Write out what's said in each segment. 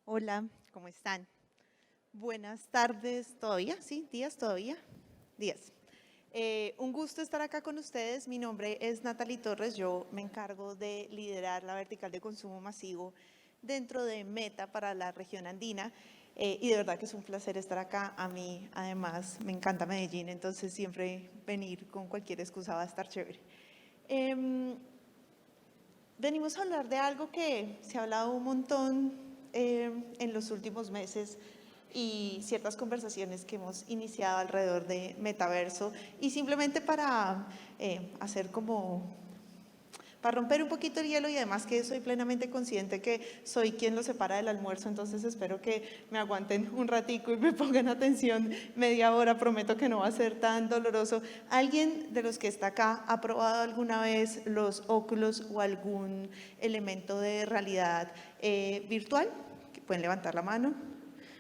Hola, ¿cómo están? Buenas tardes, ¿todavía? ¿Sí? ¿Días todavía? Días. Un gusto estar acá con ustedes. Mi nombre es Natalie Torres. Yo me encargo de liderar la vertical de consumo masivo dentro de Meta para la región andina. Y de verdad que es un placer estar acá. A mí, además, me encanta Medellín, entonces siempre venir con cualquier excusa va a estar chévere. Venimos a hablar de algo que se ha hablado un montón en los últimos meses y ciertas conversaciones que hemos iniciado alrededor de metaverso y simplemente para hacer como para romper un poquito el hielo y además que soy plenamente consciente que soy quien lo separa del almuerzo, entonces espero que me aguanten un ratico y me pongan atención media hora, prometo que no va a ser tan doloroso. ¿Alguien de los que está acá ha probado alguna vez los óculos o algún elemento de realidad virtual? Pueden levantar la mano.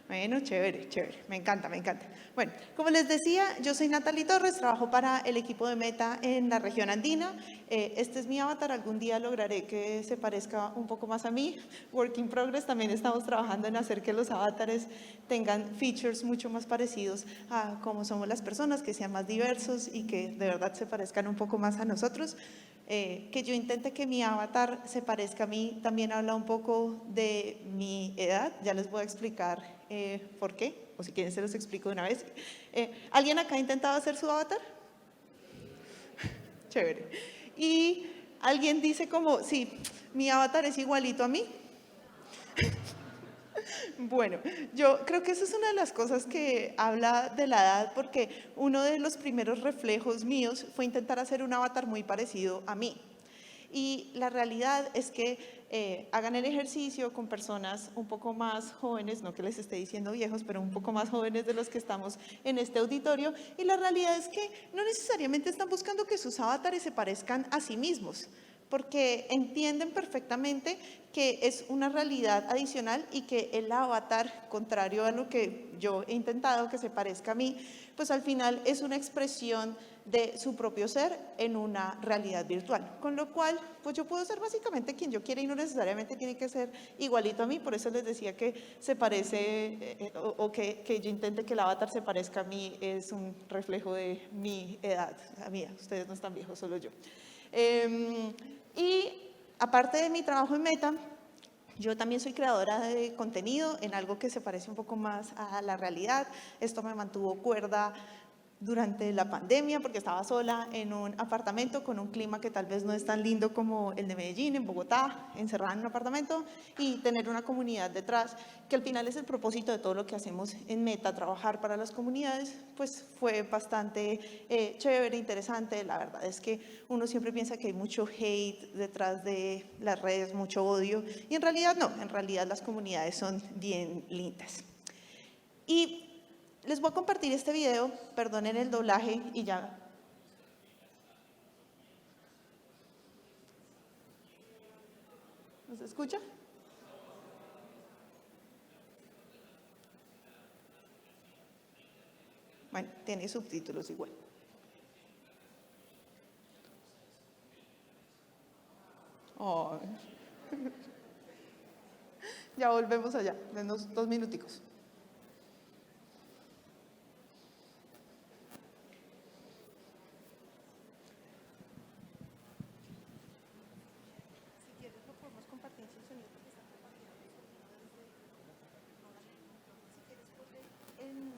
Bueno, chévere, chévere, me encanta, me encanta. Bueno, como les decía, yo soy Natalie Torres, trabajo para el equipo de Meta en la región andina. Este es mi avatar, algún día lograré que se parezca un poco más a mí. Work in progress, también estamos trabajando en hacer que los avatares tengan features mucho más parecidos a cómo somos las personas, que sean más diversos y que de verdad se parezcan un poco más a nosotros. Que yo intente que mi avatar se parezca a mí, también habla un poco de mi edad, ya les voy a explicar por qué, o si quieren se los explico de una vez. ¿Alguien acá ha intentado hacer su avatar? Chévere. Y alguien dice como, sí, mi avatar es igualito a mí. Bueno, yo creo que eso es una de las cosas que habla de la edad, porque uno de los primeros reflejos míos fue intentar hacer un avatar muy parecido a mí. Y la realidad es que hagan el ejercicio con personas un poco más jóvenes, no que les esté diciendo viejos, pero un poco más jóvenes de los que estamos en este auditorio, y la realidad es que no necesariamente están buscando que sus avatares se parezcan a sí mismos, porque entienden perfectamente que es una realidad adicional y que el avatar, contrario a lo que yo he intentado que se parezca a mí, pues al final es una expresión de su propio ser en una realidad virtual. Con lo cual, pues yo puedo ser básicamente quien yo quiera y no necesariamente tiene que ser igualito a mí. Por eso les decía que se parece o que yo intente que el avatar se parezca a mí es un reflejo de mi edad. La mía, ustedes no están viejos, solo yo. Y aparte de mi trabajo en Meta, yo también soy creadora de contenido en algo que se parece un poco más a la realidad. Esto me mantuvo cuerda durante la pandemia porque estaba sola en un apartamento con un clima que tal vez no es tan lindo como el de Medellín, en Bogotá, encerrada en un apartamento y tener una comunidad detrás, que al final es el propósito de todo lo que hacemos en Meta, trabajar para las comunidades, pues fue bastante chévere, interesante. La verdad es que uno siempre piensa que hay mucho hate detrás de las redes, mucho odio, y en realidad no, en realidad las comunidades son bien lindas. Y les voy a compartir este video, perdonen el doblaje y ya. ¿Nos escucha? Bueno, tiene subtítulos igual. Oh. Ya volvemos allá, denos 2 minuticos. Si quieres lo podemos compartir sin sonido porque está compartiendo mi sobrino desde ahora. Si quieres ponle en...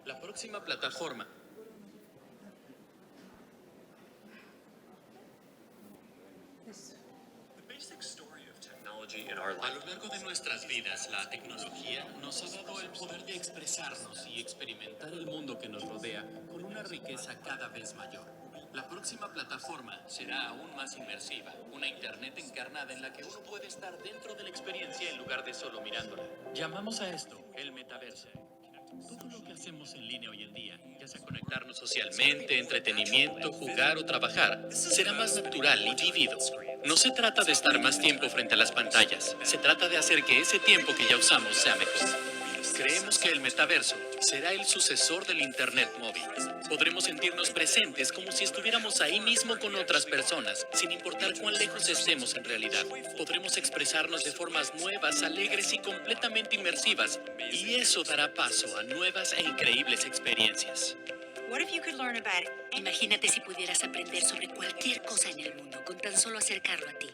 La próxima plataforma. A lo largo de nuestras vidas, la tecnología nos ha dado el poder de expresarnos y experimentar el mundo que nos rodea con una riqueza cada vez mayor. La próxima plataforma será aún más inmersiva, una internet encarnada en la que uno puede estar dentro de la experiencia en lugar de solo mirándola. Llamamos a esto el metaverso. Todo lo que hacemos en línea hoy en día, ya sea conectarnos socialmente, entretenimiento, jugar o trabajar, será más natural y vívido. No se trata de estar más tiempo frente a las pantallas, se trata de hacer que ese tiempo que ya usamos sea mejor. Creemos que el metaverso será el sucesor del Internet móvil. Podremos sentirnos presentes como si estuviéramos ahí mismo con otras personas, sin importar cuán lejos estemos en realidad. Podremos expresarnos de formas nuevas, alegres y completamente inmersivas, y eso dará paso a nuevas e increíbles experiencias. Imagínate si pudieras aprender sobre cualquier cosa en el mundo con tan solo acercarlo a ti.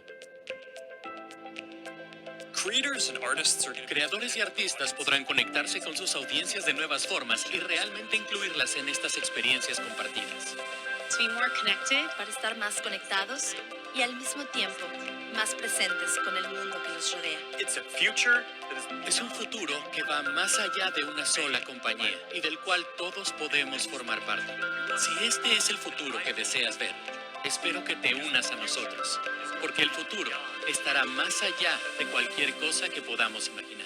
Creadores y artistas podrán conectarse con sus audiencias de nuevas formas y realmente incluirlas en estas experiencias compartidas. Para estar más conectados y al mismo tiempo más presentes con el mundo que nos rodea. Es un futuro que va más allá de una sola compañía y del cual todos podemos formar parte. Si este es el futuro que deseas ver, espero que te unas a nosotros, porque el futuro estará más allá de cualquier cosa que podamos imaginar.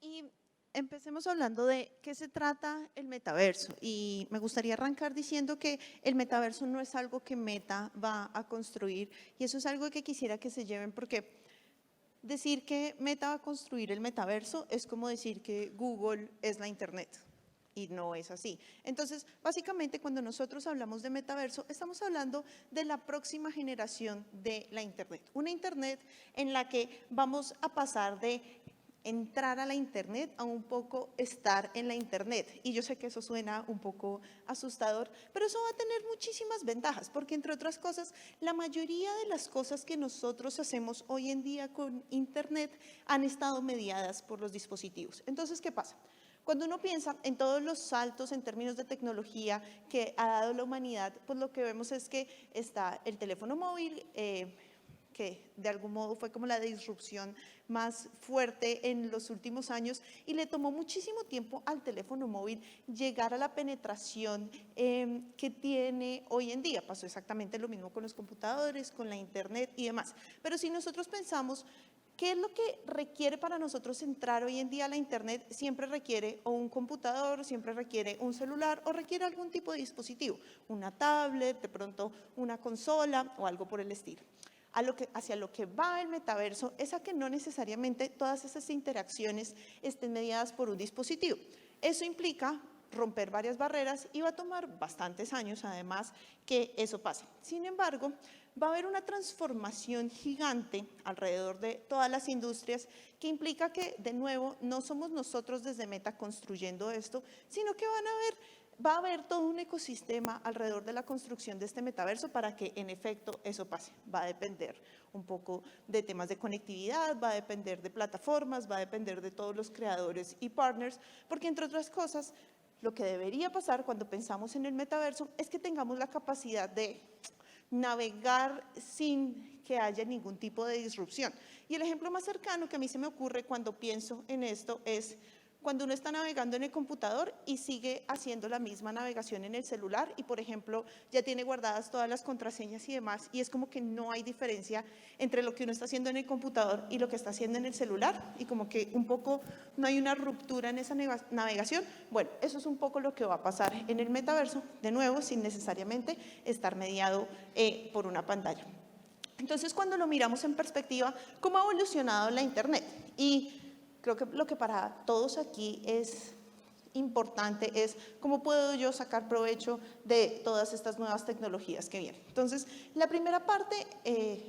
Y empecemos hablando de qué se trata el metaverso. Y me gustaría arrancar diciendo que el metaverso no es algo que Meta va a construir, y eso es algo que quisiera que se lleven, porque decir que Meta va a construir el metaverso es como decir que Google es la Internet. Y no es así. Entonces, básicamente, cuando nosotros hablamos de metaverso, estamos hablando de la próxima generación de la Internet. Una Internet en la que vamos a pasar de entrar a la Internet a un poco estar en la Internet. Y yo sé que eso suena un poco asustador, pero eso va a tener muchísimas ventajas, porque entre otras cosas, la mayoría de las cosas que nosotros hacemos hoy en día con Internet han estado mediadas por los dispositivos. Entonces, ¿qué pasa? Cuando uno piensa en todos los saltos en términos de tecnología que ha dado la humanidad, pues lo que vemos es que está el teléfono móvil, que de algún modo fue como la disrupción más fuerte en los últimos años, y le tomó muchísimo tiempo al teléfono móvil llegar a la penetración que tiene hoy en día. Pasó exactamente lo mismo con los computadores, con la Internet y demás. Pero si nosotros pensamos, ¿qué es lo que requiere para nosotros entrar hoy en día a la Internet? Siempre requiere o un computador, siempre requiere un celular o requiere algún tipo de dispositivo, una tablet, de pronto una consola o algo por el estilo. Hacia lo que va el metaverso es a que no necesariamente todas esas interacciones estén mediadas por un dispositivo. Eso implica romper varias barreras y va a tomar bastantes años, además, que eso pase. Sin embargo, va a haber una transformación gigante alrededor de todas las industrias que implica que, de nuevo, no somos nosotros desde Meta construyendo esto, sino que va a haber todo un ecosistema alrededor de la construcción de este metaverso para que, en efecto, eso pase. Va a depender un poco de temas de conectividad, va a depender de plataformas, va a depender de todos los creadores y partners, porque, entre otras cosas, lo que debería pasar cuando pensamos en el metaverso es que tengamos la capacidad de navegar sin que haya ningún tipo de disrupción. Y el ejemplo más cercano que a mí se me ocurre cuando pienso en esto es cuando uno está navegando en el computador y sigue haciendo la misma navegación en el celular y, por ejemplo, ya tiene guardadas todas las contraseñas y demás, y es como que no hay diferencia entre lo que uno está haciendo en el computador y lo que está haciendo en el celular, y como que un poco no hay una ruptura en esa navegación. Bueno, eso es un poco lo que va a pasar en el metaverso, de nuevo, sin necesariamente estar mediado por una pantalla. Entonces, cuando lo miramos en perspectiva, ¿cómo ha evolucionado la Internet? Y creo que lo que para todos aquí es importante es cómo puedo yo sacar provecho de todas estas nuevas tecnologías que vienen. Entonces, la primera parte,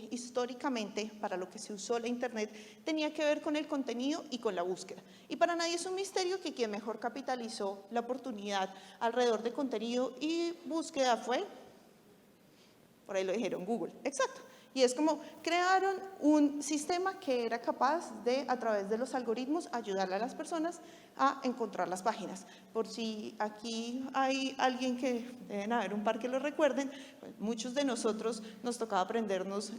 históricamente, para lo que se usó la Internet, tenía que ver con el contenido y con la búsqueda. Y para nadie es un misterio que quien mejor capitalizó la oportunidad alrededor de contenido y búsqueda fue, por ahí lo dijeron, Google. Exacto. Y es como crearon un sistema que era capaz de, a través de los algoritmos, ayudarle a las personas a encontrar las páginas. Por si aquí hay alguien que, deben haber un par que lo recuerden, pues muchos de nosotros nos tocaba aprendernos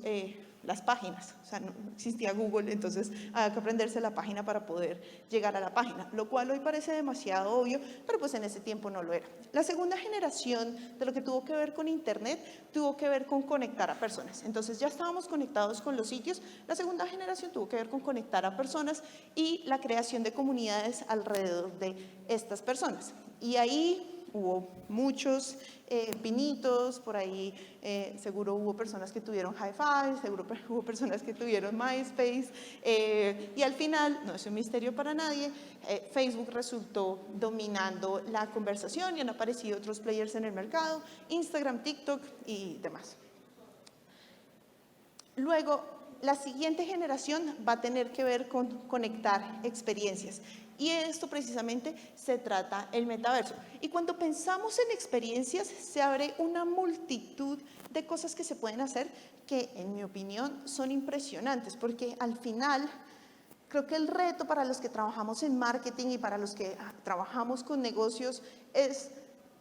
las páginas. O sea, no existía Google, entonces había que aprenderse la página para poder llegar a la página, lo cual hoy parece demasiado obvio, pero pues en ese tiempo no lo era. La segunda generación de lo que tuvo que ver con Internet tuvo que ver con conectar a personas. Entonces ya estábamos conectados con los sitios. La segunda generación tuvo que ver con conectar a personas y la creación de comunidades alrededor de estas personas. Y ahí hubo muchos pinitos, por ahí seguro hubo personas que tuvieron Hi-Fi, seguro hubo personas que tuvieron MySpace, y al final, no es un misterio para nadie, Facebook resultó dominando la conversación y han aparecido otros players en el mercado, Instagram, TikTok y demás. Luego, la siguiente generación va a tener que ver con conectar experiencias. Y esto precisamente se trata el metaverso. Y cuando pensamos en experiencias, se abre una multitud de cosas que se pueden hacer que, en mi opinión, son impresionantes, porque al final creo que el reto para los que trabajamos en marketing y para los que trabajamos con negocios es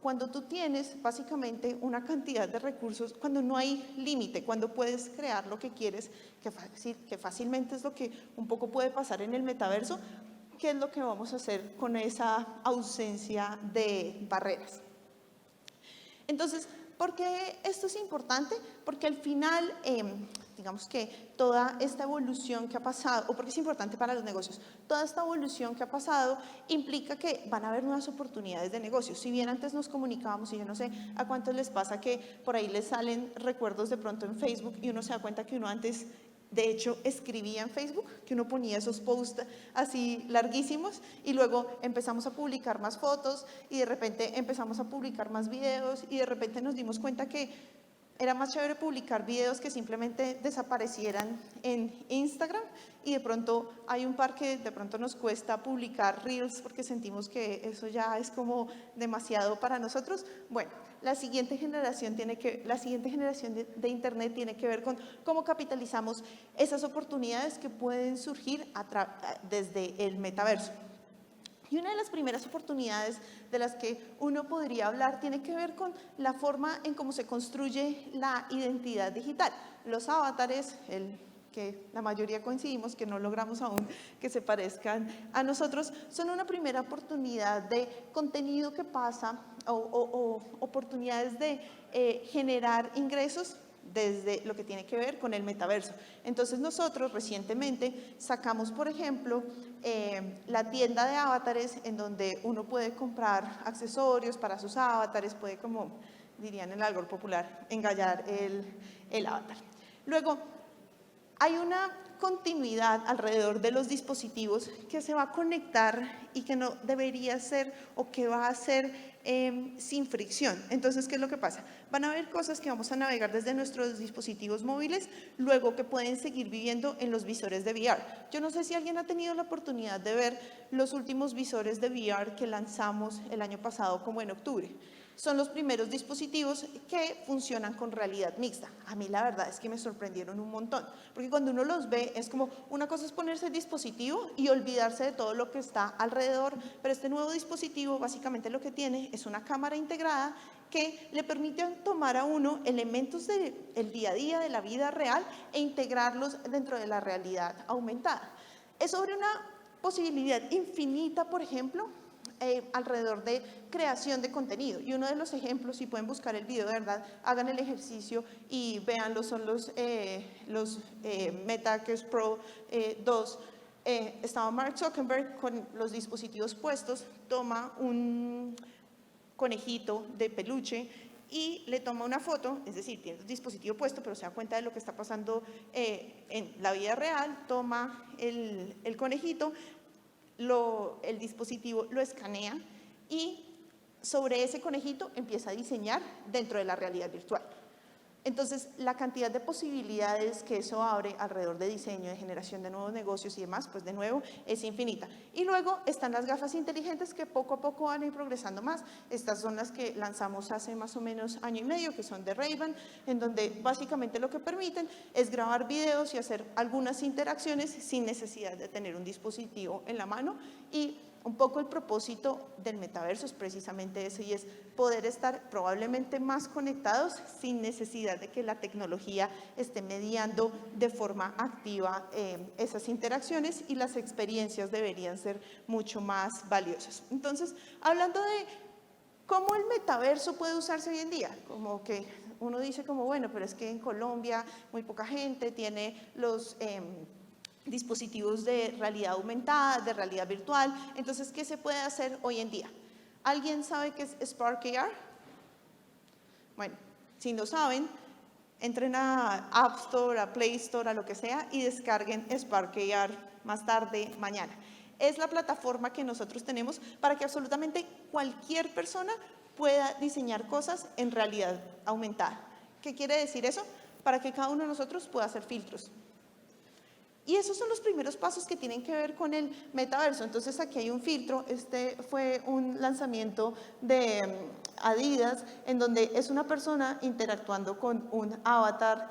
cuando tú tienes básicamente una cantidad de recursos, cuando no hay límite, cuando puedes crear lo que quieres, que fácilmente es lo que un poco puede pasar en el metaverso. ¿Qué es lo que vamos a hacer con esa ausencia de barreras? Entonces, ¿por qué esto es importante? Porque al final, digamos que toda esta evolución que ha pasado, o porque es importante para los negocios, toda esta evolución que ha pasado implica que van a haber nuevas oportunidades de negocios. Si bien antes nos comunicábamos, y yo no sé a cuántos les pasa que por ahí les salen recuerdos de pronto en Facebook y uno se da cuenta que uno antes, de hecho, escribía en Facebook, que uno ponía esos posts así larguísimos y luego empezamos a publicar más fotos y de repente empezamos a publicar más videos y de repente nos dimos cuenta que era más chévere publicar videos que simplemente desaparecieran en Instagram y de pronto hay un par que de pronto nos cuesta publicar Reels porque sentimos que eso ya es como demasiado para nosotros. Bueno, la siguiente generación de Internet tiene que ver con cómo capitalizamos esas oportunidades que pueden surgir desde el metaverso. Y una de las primeras oportunidades de las que uno podría hablar tiene que ver con la forma en cómo se construye la identidad digital. Los avatares, que la mayoría coincidimos que no logramos aún que se parezcan a nosotros, son una primera oportunidad de contenido que pasa o oportunidades de generar ingresos desde lo que tiene que ver con el metaverso. Entonces nosotros recientemente sacamos, por ejemplo, la tienda de avatares en donde uno puede comprar accesorios para sus avatares, puede, como dirían en el argot popular, engallar el avatar. Luego, hay una continuidad alrededor de los dispositivos que se va a conectar y que no debería ser o que va a ser sin fricción. Entonces, ¿qué es lo que pasa? Van a haber cosas que vamos a navegar desde nuestros dispositivos móviles, luego que pueden seguir viviendo en los visores de VR. Yo no sé si alguien ha tenido la oportunidad de ver los últimos visores de VR que lanzamos el año pasado, como en octubre. Son los primeros dispositivos que funcionan con realidad mixta. A mí la verdad es que me sorprendieron un montón, porque cuando uno los ve es como, una cosa es ponerse el dispositivo y olvidarse de todo lo que está alrededor, pero este nuevo dispositivo básicamente lo que tiene es una cámara integrada que le permite tomar a uno elementos del día a día, de la vida real, e integrarlos dentro de la realidad aumentada. Es sobre una posibilidad infinita, por ejemplo, alrededor de creación de contenido. Y uno de los ejemplos, si pueden buscar el video, de verdad, hagan el ejercicio y véanlo, son los Meta Quest Pro 2. Estaba Mark Zuckerberg con los dispositivos puestos, toma un conejito de peluche y le toma una foto, es decir, tiene el dispositivo puesto, pero se da cuenta de lo que está pasando en la vida real, toma el conejito, el dispositivo lo escanea y sobre ese conejito empieza a diseñar dentro de la realidad virtual. Entonces, la cantidad de posibilidades que eso abre alrededor de diseño, de generación de nuevos negocios y demás, pues de nuevo es infinita. Y luego están las gafas inteligentes que poco a poco van a ir progresando más. Estas son las que lanzamos hace más o menos año y medio, que son de Ray-Ban, en donde básicamente lo que permiten es grabar videos y hacer algunas interacciones sin necesidad de tener un dispositivo en la mano. Y un poco el propósito del metaverso es precisamente ese, y es poder estar probablemente más conectados sin necesidad de que la tecnología esté mediando de forma activa esas interacciones, y las experiencias deberían ser mucho más valiosas. Entonces, hablando de cómo el metaverso puede usarse hoy en día, como que uno dice como, bueno, pero es que en Colombia muy poca gente tiene los dispositivos de realidad aumentada, de realidad virtual. Entonces, ¿qué se puede hacer hoy en día? ¿Alguien sabe qué es Spark AR? Bueno, si no saben, entren a App Store, a Play Store, a lo que sea, y descarguen Spark AR más tarde, mañana. Es la plataforma que nosotros tenemos para que absolutamente cualquier persona pueda diseñar cosas en realidad aumentada. ¿Qué quiere decir eso? Para que cada uno de nosotros pueda hacer filtros. Y esos son los primeros pasos que tienen que ver con el metaverso. Entonces, aquí hay un filtro. Este fue un lanzamiento de Adidas, en donde es una persona interactuando con un avatar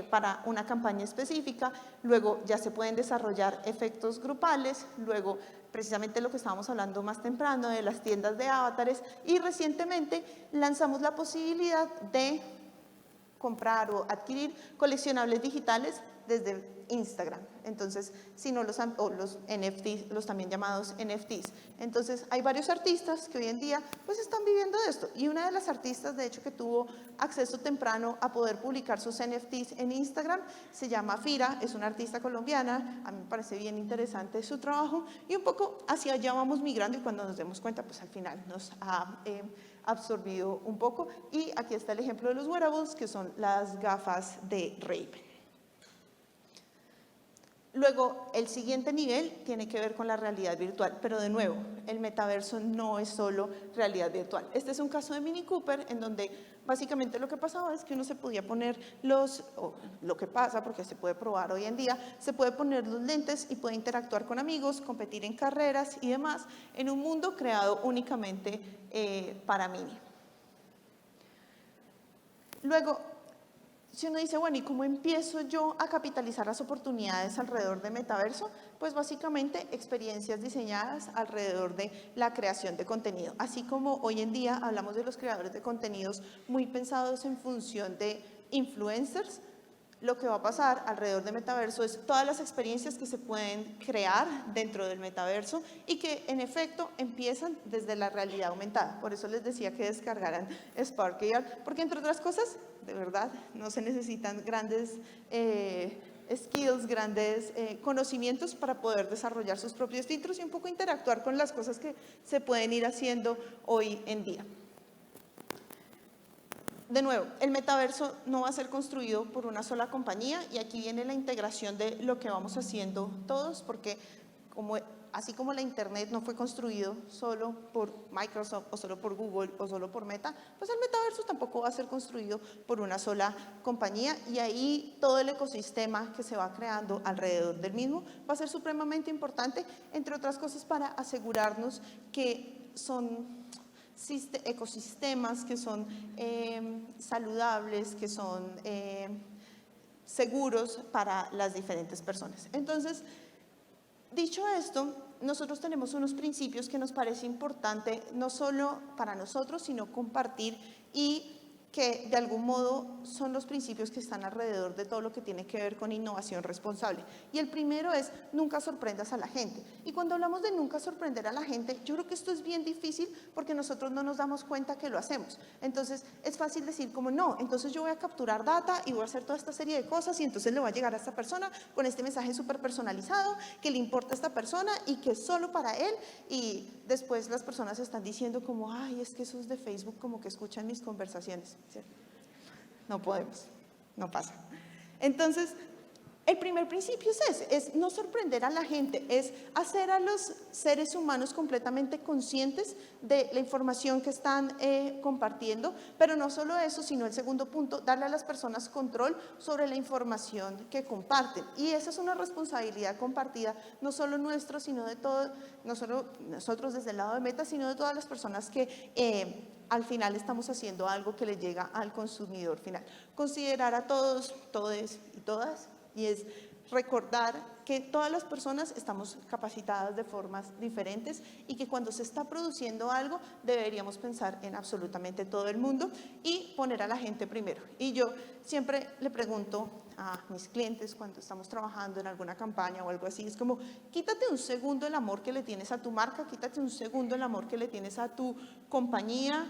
para una campaña específica. Luego ya se pueden desarrollar efectos grupales. Luego, precisamente lo que estábamos hablando más temprano de las tiendas de avatares. Y recientemente lanzamos la posibilidad de comprar o adquirir coleccionables digitales desde Instagram. Entonces, si no los NFTs, los también llamados NFTs. Entonces, hay varios artistas que hoy en día pues están viviendo de esto. Y una de las artistas, de hecho, que tuvo acceso temprano a poder publicar sus NFTs en Instagram, se llama Fira, es una artista colombiana. A mí me parece bien interesante su trabajo, y un poco hacia allá vamos migrando, y cuando nos demos cuenta, pues al final nos ha absorbido un poco. Y aquí está el ejemplo de los wearables, que son las gafas de Ray-Ban. Luego, el siguiente nivel tiene que ver con la realidad virtual, pero de nuevo, el metaverso no es solo realidad virtual. Este es un caso de Mini Cooper, en donde básicamente lo que pasaba es que uno se podía poner lo que pasa, porque se puede probar hoy en día, se puede poner los lentes y puede interactuar con amigos, competir en carreras y demás, en un mundo creado únicamente para Mini. Luego, si uno dice, bueno, ¿y cómo empiezo yo a capitalizar las oportunidades alrededor de metaverso? Pues básicamente experiencias diseñadas alrededor de la creación de contenido. Así como hoy en día hablamos de los creadores de contenidos muy pensados en función de influencers, lo que va a pasar alrededor de metaverso es todas las experiencias que se pueden crear dentro del metaverso y que en efecto empiezan desde la realidad aumentada. Por eso les decía que descargaran Spark AR, porque entre otras cosas, de verdad, no se necesitan grandes skills, grandes conocimientos para poder desarrollar sus propios filtros y un poco interactuar con las cosas que se pueden ir haciendo hoy en día. De nuevo, el metaverso no va a ser construido por una sola compañía, y aquí viene la integración de lo que vamos haciendo todos, porque así como la Internet no fue construido solo por Microsoft o solo por Google o solo por Meta, pues el metaverso tampoco va a ser construido por una sola compañía, y ahí todo el ecosistema que se va creando alrededor del mismo va a ser supremamente importante, entre otras cosas para asegurarnos que son ecosistemas que son saludables, que son seguros para las diferentes personas. Entonces, dicho esto, nosotros tenemos unos principios que nos parece importante no solo para nosotros, sino compartir, y que de algún modo son los principios que están alrededor de todo lo que tiene que ver con innovación responsable. Y el primero es: nunca sorprendas a la gente. Y cuando hablamos de nunca sorprender a la gente, yo creo que esto es bien difícil porque nosotros no nos damos cuenta que lo hacemos. Entonces es fácil decir como no, entonces yo voy a capturar data y voy a hacer toda esta serie de cosas, y entonces le va a llegar a esta persona con este mensaje súper personalizado que le importa a esta persona y que es solo para él, y después las personas están diciendo como, ay, es que esos de Facebook como que escuchan mis conversaciones. ¿Cierto? No podemos, no pasa. Entonces, El primer principio es ese, es no sorprender a la gente, es hacer a los seres humanos completamente conscientes de la información que están compartiendo, pero no solo eso, sino el segundo punto, darle a las personas control sobre la información que comparten. Y esa es una responsabilidad compartida, no solo nuestro, sino de todo, no solo nosotros desde el lado de Meta, sino de todas las personas que al final estamos haciendo algo que le llega al consumidor final. Considerar a todos, todes y todas, y es recordar que todas las personas estamos capacitadas de formas diferentes y que cuando se está produciendo algo deberíamos pensar en absolutamente todo el mundo y poner a la gente primero. Y yo siempre le pregunto a mis clientes cuando estamos trabajando en alguna campaña o algo así, es como, quítate un segundo el amor que le tienes a tu marca, quítate un segundo el amor que le tienes a tu compañía,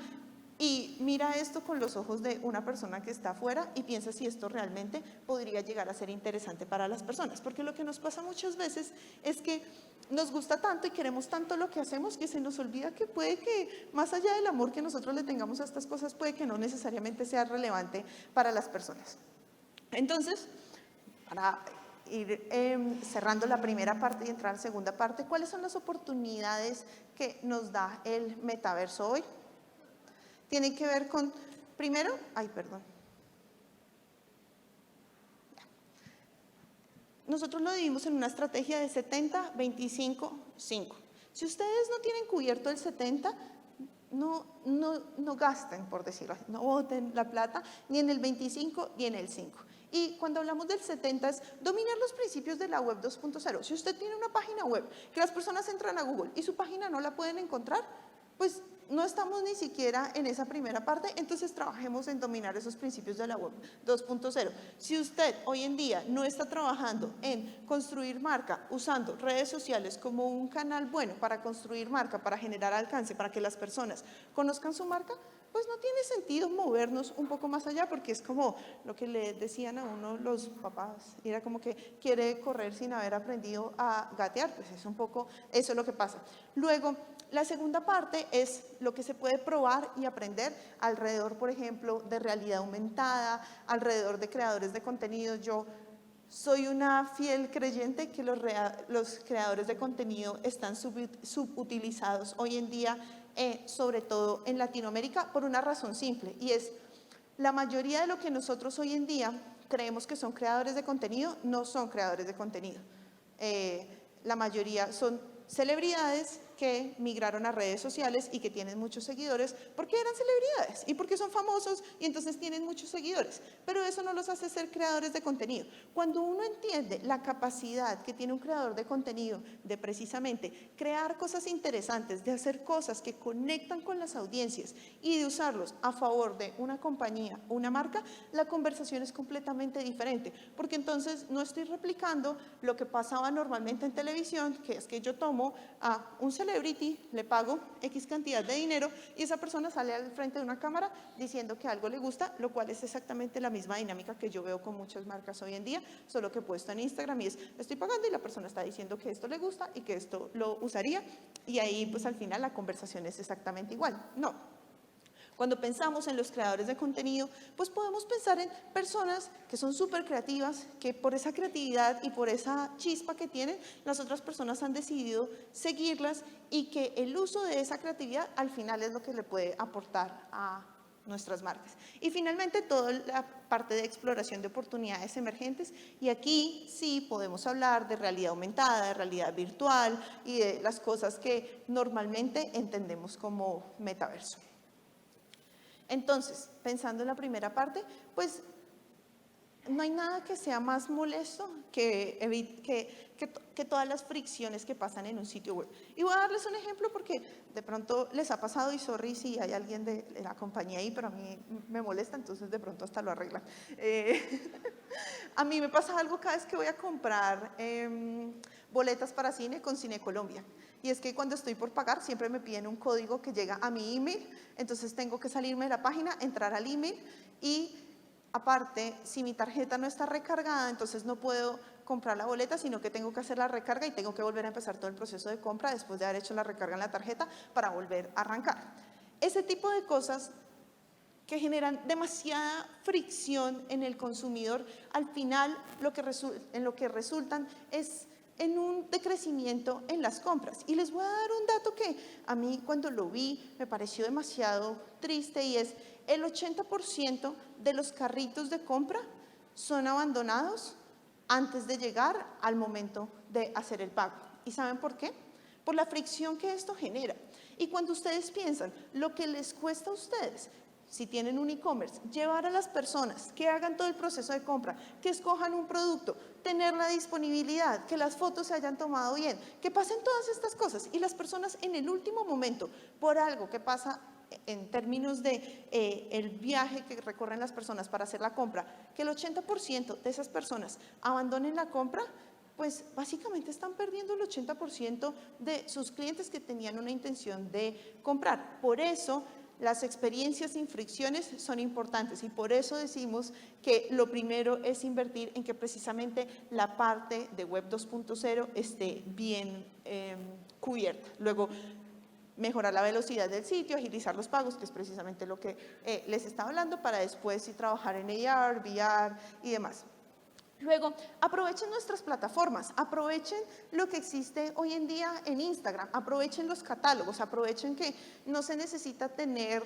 y mira esto con los ojos de una persona que está afuera y piensa si esto realmente podría llegar a ser interesante para las personas. Porque lo que nos pasa muchas veces es que nos gusta tanto y queremos tanto lo que hacemos que se nos olvida que puede que, más allá del amor que nosotros le tengamos a estas cosas, puede que no necesariamente sea relevante para las personas. Entonces, para ir cerrando la primera parte y entrar a la segunda parte, ¿cuáles son las oportunidades que nos da el metaverso hoy? Tienen que ver con, primero, nosotros lo dividimos en una estrategia de 70, 25, 5. Si ustedes no tienen cubierto el 70, no gasten, por decirlo así, no boten la plata ni en el 25 ni en el 5. Y cuando hablamos del 70 es dominar los principios de la web 2.0. Si usted tiene una página web que las personas entran a Google y su página no la pueden encontrar, pues no estamos ni siquiera en esa primera parte, entonces trabajemos en dominar esos principios de la web 2.0. Si usted hoy en día no está trabajando en construir marca usando redes sociales como un canal bueno para construir marca, para generar alcance, para que las personas conozcan su marca, pues no tiene sentido movernos un poco más allá, porque es como lo que le decían a uno los papás, era como que quiere correr sin haber aprendido a gatear, pues es un poco eso lo que pasa. Luego, la segunda parte es lo que se puede probar y aprender alrededor, por ejemplo, de realidad aumentada, alrededor de creadores de contenido. Yo soy una fiel creyente que los creadores de contenido están subutilizados hoy en día, sobre todo en Latinoamérica, por una razón simple, y es la mayoría de lo que nosotros hoy en día creemos que son creadores de contenido, no son creadores de contenido. La mayoría son celebridades que migraron a redes sociales y que tienen muchos seguidores porque eran celebridades y porque son famosos y entonces tienen muchos seguidores, pero eso no los hace ser creadores de contenido. Cuando uno entiende la capacidad que tiene un creador de contenido de precisamente crear cosas interesantes, de hacer cosas que conectan con las audiencias y de usarlos a favor de una compañía, una marca, la conversación es completamente diferente, porque entonces no estoy replicando lo que pasaba normalmente en televisión, que es que yo tomo a un celebrity, le pago X cantidad de dinero y esa persona sale al frente de una cámara diciendo que algo le gusta, lo cual es exactamente la misma dinámica que yo veo con muchas marcas hoy en día, solo que he puesto en Instagram y es, estoy pagando y la persona está diciendo que esto le gusta y que esto lo usaría, y ahí pues al final la conversación es exactamente igual. No. Cuando pensamos en los creadores de contenido, pues podemos pensar en personas que son súper creativas, que por esa creatividad y por esa chispa que tienen, las otras personas han decidido seguirlas y que el uso de esa creatividad al final es lo que le puede aportar a nuestras marcas. Y finalmente toda la parte de exploración de oportunidades emergentes, y aquí sí podemos hablar de realidad aumentada, de realidad virtual y de las cosas que normalmente entendemos como metaverso. Entonces, pensando en la primera parte, pues no hay nada que sea más molesto que todas las fricciones que pasan en un sitio web. Y voy a darles un ejemplo porque de pronto les ha pasado, y sorry si hay alguien de la compañía ahí, pero a mí me molesta, entonces de pronto hasta lo arreglan. A mí me pasa algo cada vez que voy a comprar boletas para cine con Cine Colombia. Y es que cuando estoy por pagar siempre me piden un código que llega a mi email, entonces tengo que salirme de la página, entrar al email y aparte, si mi tarjeta no está recargada, entonces no puedo comprar la boleta, sino que tengo que hacer la recarga y tengo que volver a empezar todo el proceso de compra después de haber hecho la recarga en la tarjeta para volver a arrancar. Ese tipo de cosas que generan demasiada fricción en el consumidor, al final en lo que resultan es en un decrecimiento en las compras. Y les voy a dar un dato que a mí cuando lo vi me pareció demasiado triste, y es el 80% de los carritos de compra son abandonados antes de llegar al momento de hacer el pago. ¿Y saben por qué? Por la fricción que esto genera. Y cuando ustedes piensan lo que les cuesta a ustedes, si tienen un e-commerce, llevar a las personas que hagan todo el proceso de compra, que escojan un producto, tener la disponibilidad, que las fotos se hayan tomado bien, que pasen todas estas cosas, y las personas en el último momento, por algo que pasa en términos de el viaje que recorren las personas para hacer la compra, que el 80% de esas personas abandonen la compra, pues básicamente están perdiendo el 80% de sus clientes que tenían una intención de comprar. Por eso las experiencias sin fricciones son importantes, y por eso decimos que lo primero es invertir en que precisamente la parte de Web 2.0 esté bien cubierta. Luego, mejorar la velocidad del sitio, agilizar los pagos, que es precisamente lo que les estaba hablando, para después sí trabajar en AR, VR y demás. Luego, aprovechen nuestras plataformas, aprovechen lo que existe hoy en día en Instagram, aprovechen los catálogos, aprovechen que no se necesita tener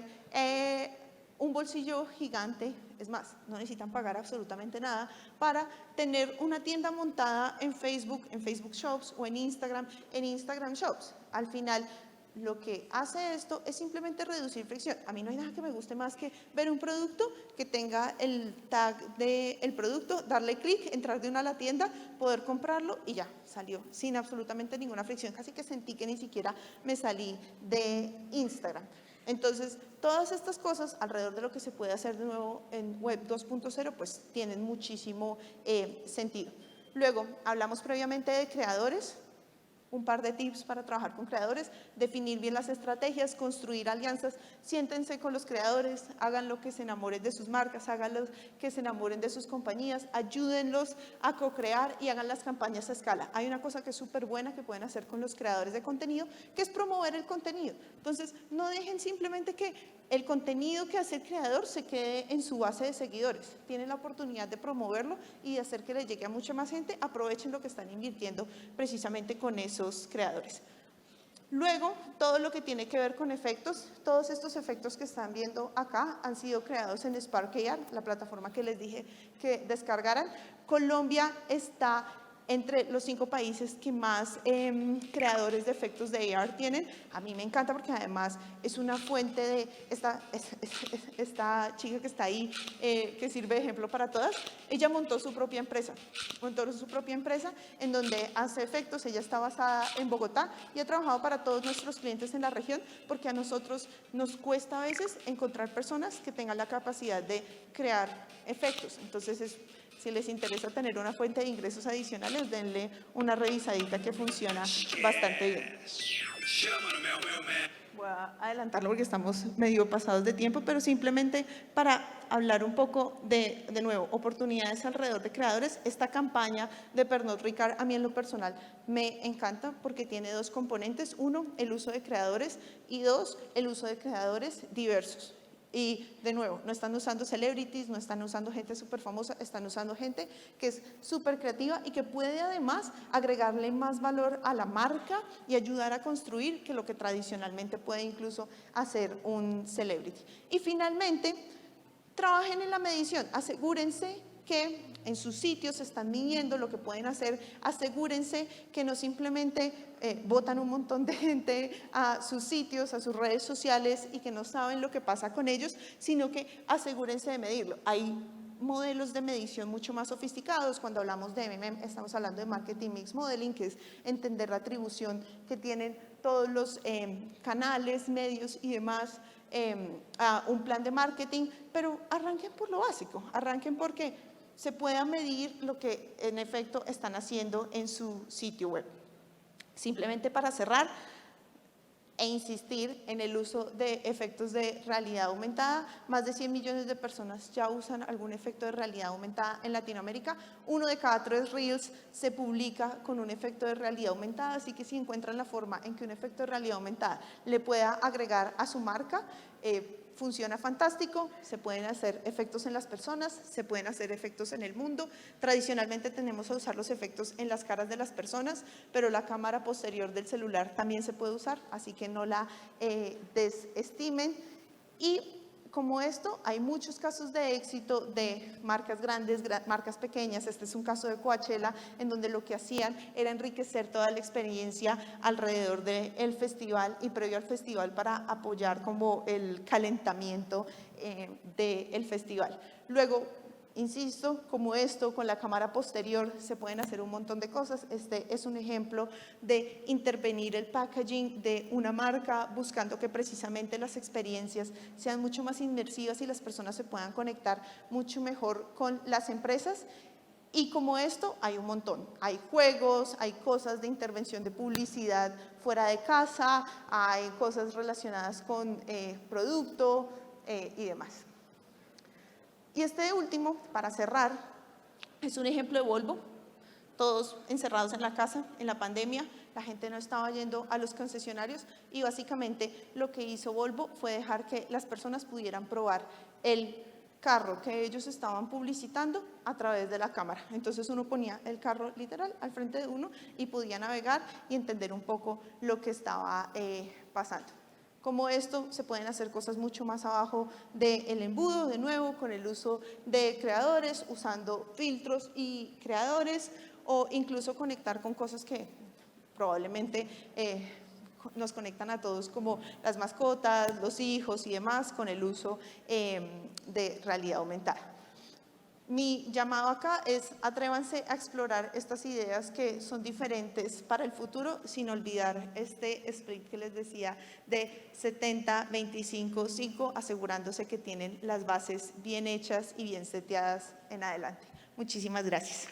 un bolsillo gigante, es más, no necesitan pagar absolutamente nada para tener una tienda montada en Facebook Shops, o en Instagram Shops. Al final, lo que hace esto es simplemente reducir fricción. A mí no hay nada que me guste más que ver un producto que tenga el tag del producto, darle clic, entrar de una a la tienda, poder comprarlo y ya, salió, sin absolutamente ninguna fricción. Casi que sentí que ni siquiera me salí de Instagram. Entonces, todas estas cosas alrededor de lo que se puede hacer de nuevo en Web 2.0, pues tienen muchísimo sentido. Luego, hablamos previamente de creadores. Un par de tips para trabajar con creadores: definir bien las estrategias, construir alianzas, siéntense con los creadores, háganlo que se enamoren de sus marcas, háganlos que se enamoren de sus compañías, ayúdenlos a co-crear y hagan las campañas a escala. Hay una cosa que es súper buena que pueden hacer con los creadores de contenido, que es promover el contenido. Entonces, no dejen simplemente que el contenido que hace el creador se quede en su base de seguidores. Tienen la oportunidad de promoverlo y de hacer que le llegue a mucha más gente. Aprovechen lo que están invirtiendo precisamente con esos creadores. Luego, todo lo que tiene que ver con efectos, todos estos efectos que están viendo acá han sido creados en Spark AR, la plataforma que les dije que descargaran. Colombia está entre los 5 países que más creadores de efectos de AR tienen. A mí me encanta porque además es una fuente de esta chica que está ahí, que sirve de ejemplo para todas. Ella montó su propia empresa en donde hace efectos. Ella está basada en Bogotá y ha trabajado para todos nuestros clientes en la región, porque a nosotros nos cuesta a veces encontrar personas que tengan la capacidad de crear efectos. Entonces, si les interesa tener una fuente de ingresos adicionales, denle una revisadita, que funciona bastante bien. Voy a adelantarlo porque estamos medio pasados de tiempo, pero simplemente para hablar un poco de nuevo, oportunidades alrededor de creadores. Esta campaña de Pernod Ricard a mí en lo personal me encanta porque tiene 2 componentes: 1, el uso de creadores, y 2, el uso de creadores diversos. Y de nuevo, no están usando celebrities, no están usando gente súper famosa, están usando gente que es súper creativa y que puede además agregarle más valor a la marca y ayudar a construir que lo que tradicionalmente puede incluso hacer un celebrity. Y finalmente, trabajen en la medición, asegúrense que en sus sitios están midiendo lo que pueden hacer, asegúrense que no simplemente botan un montón de gente a sus sitios, a sus redes sociales, y que no saben lo que pasa con ellos, sino que asegúrense de medirlo. Hay modelos de medición mucho más sofisticados. Cuando hablamos de MMM, estamos hablando de Marketing Mix Modeling, que es entender la atribución que tienen todos los canales, medios y demás a un plan de marketing, pero arranquen por lo básico, arranquen porque se pueda medir lo que en efecto están haciendo en su sitio web. Simplemente para cerrar e insistir en el uso de efectos de realidad aumentada. Más de 100 millones de personas ya usan algún efecto de realidad aumentada en Latinoamérica. 1 de cada 3 Reels se publica con un efecto de realidad aumentada, así que si encuentran la forma en que un efecto de realidad aumentada le pueda agregar a su marca, funciona fantástico, se pueden hacer efectos en las personas, se pueden hacer efectos en el mundo. Tradicionalmente tendemos a usar los efectos en las caras de las personas, pero la cámara posterior del celular también se puede usar, así que no la desestimen. Y como esto, hay muchos casos de éxito de marcas grandes, marcas pequeñas. Este es un caso de Coachella, en donde lo que hacían era enriquecer toda la experiencia alrededor del festival y previo al festival para apoyar como el calentamiento del festival. Luego, insisto, como esto, con la cámara posterior se pueden hacer un montón de cosas. Este es un ejemplo de intervenir el packaging de una marca, buscando que precisamente las experiencias sean mucho más inmersivas y las personas se puedan conectar mucho mejor con las empresas. Y como esto, hay un montón. Hay juegos, hay cosas de intervención de publicidad fuera de casa, hay cosas relacionadas con producto y demás. Y este último, para cerrar, es un ejemplo de Volvo. Todos encerrados en la casa, en la pandemia, la gente no estaba yendo a los concesionarios y básicamente lo que hizo Volvo fue dejar que las personas pudieran probar el carro que ellos estaban publicitando a través de la cámara. Entonces uno ponía el carro literal al frente de uno y podía navegar y entender un poco lo que estaba pasando. Como esto, se pueden hacer cosas mucho más abajo del embudo, de nuevo, con el uso de creadores, usando filtros y creadores, o incluso conectar con cosas que probablemente nos conectan a todos, como las mascotas, los hijos y demás, con el uso de realidad aumentada. Mi llamado acá es: atrévanse a explorar estas ideas que son diferentes para el futuro, sin olvidar este split que les decía de 70-25-5, asegurándose que tienen las bases bien hechas y bien seteadas en adelante. Muchísimas gracias.